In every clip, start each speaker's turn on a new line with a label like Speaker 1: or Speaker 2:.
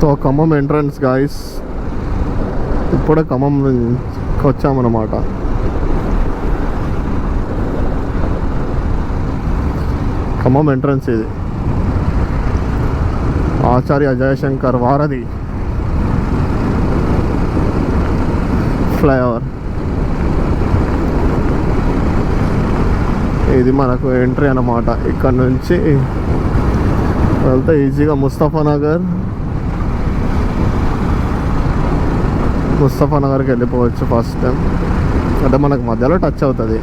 Speaker 1: So Khammam entrance guys, ఇప్పుడే ఖమ్మం వచ్చామన్నమాట. Khammam entrance ఇది, ఆచార్య జయశంకర్ వారధి ఫ్లైఓవర్. ఇది మనకు ఎంట్రీ అన్నమాట. ఇక్కడ నుంచి వెళ్తే ఈజీగా ముస్తఫా నగర్కి వెళ్ళిపోవచ్చు ఫస్ట్ టైం. అంటే మనకు మధ్యలో టచ్ అవుతుంది.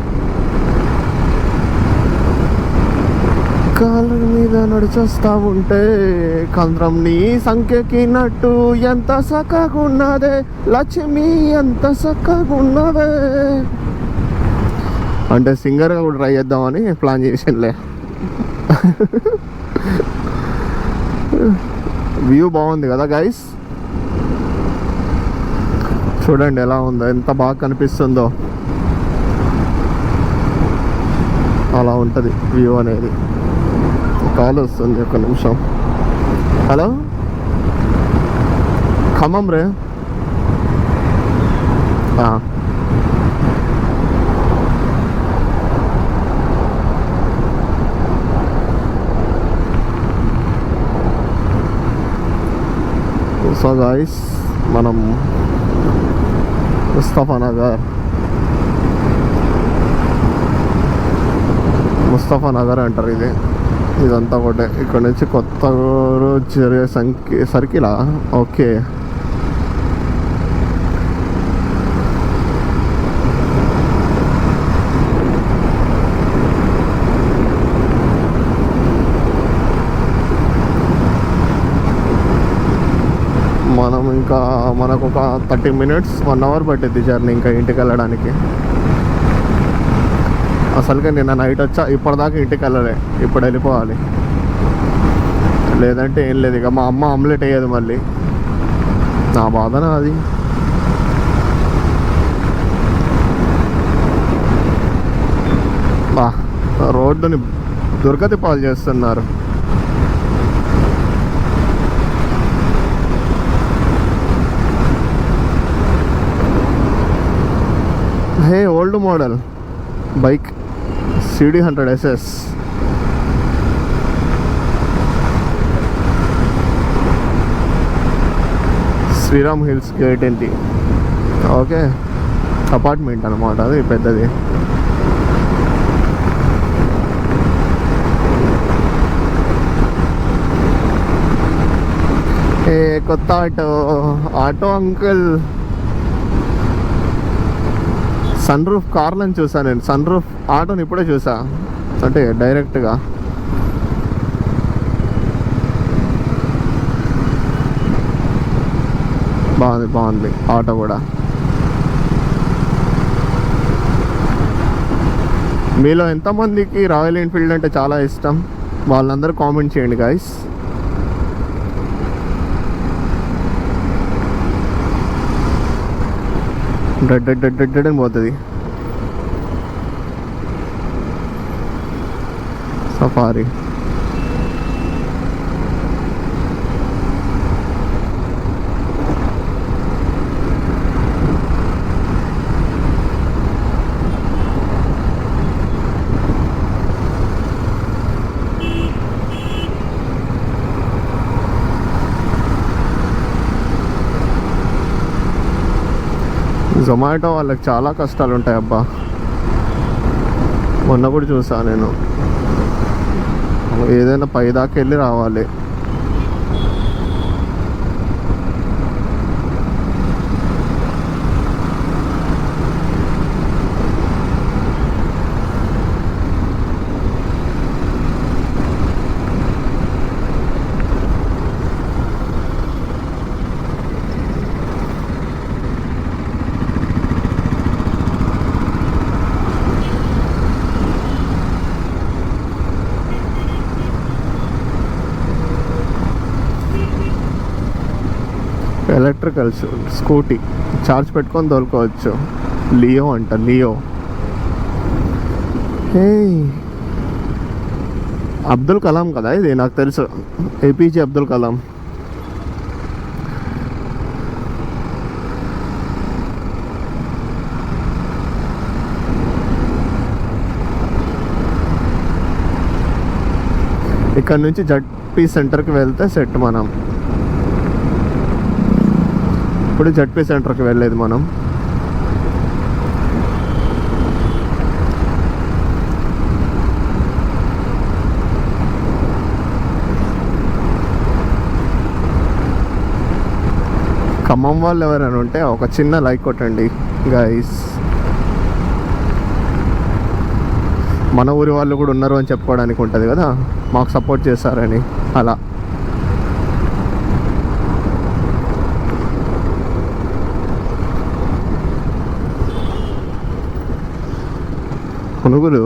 Speaker 1: కాళ్ళ మీద నడిచొస్తా ఉంటే కంద్రం నీ సంఖ్యకినట్టు ఎంత చక్కగున్నదే లక్ష్మి, ఎంత చక్కగున్నదే. అంటే సింగర్గా కూడా ట్రై చేద్దామని ప్లాన్ చేసిందిలే. వ్యూ బాగుంది కదా గైస్, చూడండి ఎలా ఉందో, ఎంత బాగా కనిపిస్తుందో. అలా ఉంటుంది వ్యూ అనేది. కాల్ వస్తుంది, ఒక నిమిషం. హలో ఖమ్మం రే. సో గాయస్, మనం ముస్తఫా నగర్ అంటారు ఇదంతా ఒకటే. ఇక్కడ నుంచి కొత్తగూరు సర్కిలా? ఓకే. మనకు ఒక 30 minutes 1 hour పట్టింది జర్నీ ఇంకా ఇంటికి వెళ్ళడానికి. అసలుగా నిన్న నైట్ వచ్చా, ఇప్పటిదాకా ఇంటికి వెళ్ళలే. ఇప్పుడు వెళ్ళిపోవాలి, లేదంటే ఏం లేదు. ఇక మా అమ్మ ఆమ్లెట్ వేయదు మళ్ళీ, నా బాధన అది. రోడ్డుని దుర్గతి పాలు చేస్తున్నారు. Hey, old model bike CD100 SS. Sriram hills gate ఏంటి? ఓకే, అపార్ట్మెంట్ అనమాట అది పెద్దది. ఏ కొత్త ఆటో అంకుల్. సన్ రూఫ్ కార్లను చూసా నేను, సన్ రూఫ్ ఆటోని ఇప్పుడే చూసా, అంటే డైరెక్ట్గా. బాగుంది ఆటో కూడా. మీలో ఎంతమందికి రాయల్ ఎన్ఫీల్డ్ అంటే చాలా ఇష్టం? వాళ్ళందరూ కామెంట్ చేయండి గాయస్. డెడ్ అని పోతుంది. సఫారీ జొమాటో వాళ్ళకి చాలా కష్టాలు ఉంటాయి అబ్బా. మొన్న కూడా చూసా నేను, ఏదైనా పైదాకా వెళ్ళి రావాలి. ఎలక్ట్రికల్ స్కూటీ ఛార్జ్ పెట్టుకొని తోలుకోవచ్చు. లియో అంట, లియో. హే, అబ్దుల్ కలాం కదా ఇది, నాకు తెలుసు. APJ అబ్దుల్ కలాం. ఇక్కడ నుంచి జడ్పీ సెంటర్కి వెళ్తే సెట్ మనం. ఇప్పుడు జడ్పీ సెంటర్కి వెళ్ళేది మనం. ఖమ్మం వాళ్ళు ఎవరైనా ఉంటే ఒక చిన్న లైక్ కొట్టండి గైస్. మన ఊరి వాళ్ళు కూడా ఉన్నారు అని చెప్పుకోవడానికి ఉంటుంది కదా, మాకు సపోర్ట్ చేస్తారని. అలా పునుగులు